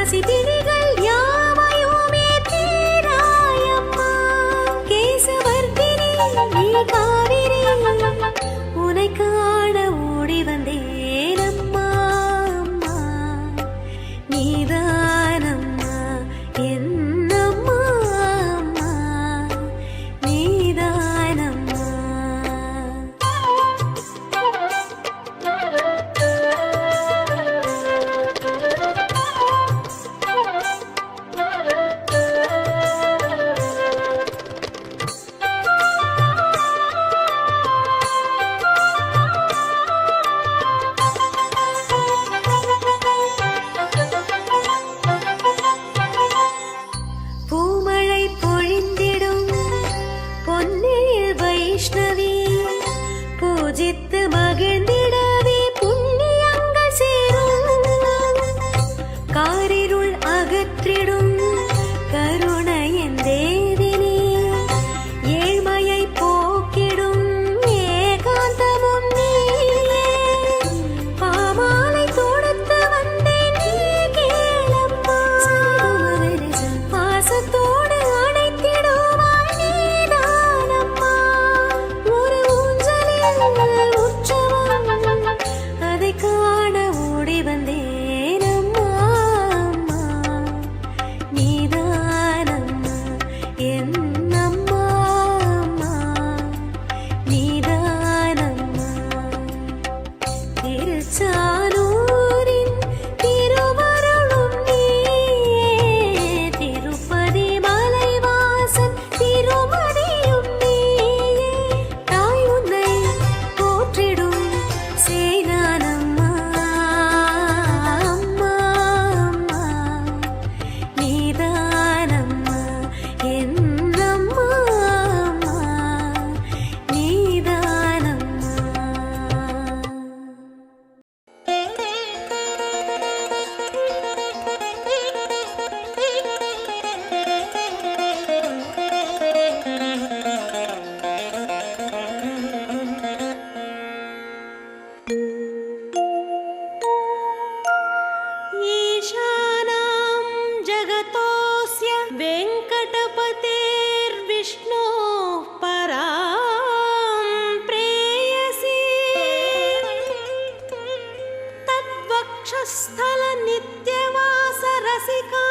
பசிபிணிகள் யாவையுமே தீராயம்மா. கேசவர்த்தினி நீ காவிரி, உனை காண ஓடி வந்தேனம்மா. அம்மா நீதானம்மா என்னம்மா. அம்மா நீதானம்மா. பூமழை பொழிந்திடும் பொன்னில் வைஷ்ணவி, பூஜித்து மகிழ்ந்திடவே புண்ணியங்கள் சேரும். காரிருள் அகற்றிடும் கருணையின் தேவினே, ஏழ்மையை போக்கிடும் ஏகாந்தமும் நீயே. பாமாலை தொடுத்து வந்தேன் நீ கேளம்மா. பாசத்தோடு அணைத்திடுவாய் நீதானம்மா. ஒரு ஊஞ்சலில் உற்சவம், அதை காண ஓடி வந்தேனம்மா. அம்மா நீதானம்மா என்னம்மா. அம்மா நீதானம்மா. திருச்சானூரின் திருவருளும் நீயே, திருப்பதி மலைவாசன் திருமடியும் நீயே. தாய் உன்னை போற்றிடும் சேனானம்மா. அம்மா அம்மா நீதானம்மா என்னம்மா. அம்மா நீதானம்மா. ईशानां जगतोऽस्य वेङ्कटपतेर्विष्णोः परां प्रेयसी, तद्वक्षस्थलनित्यवासरसिका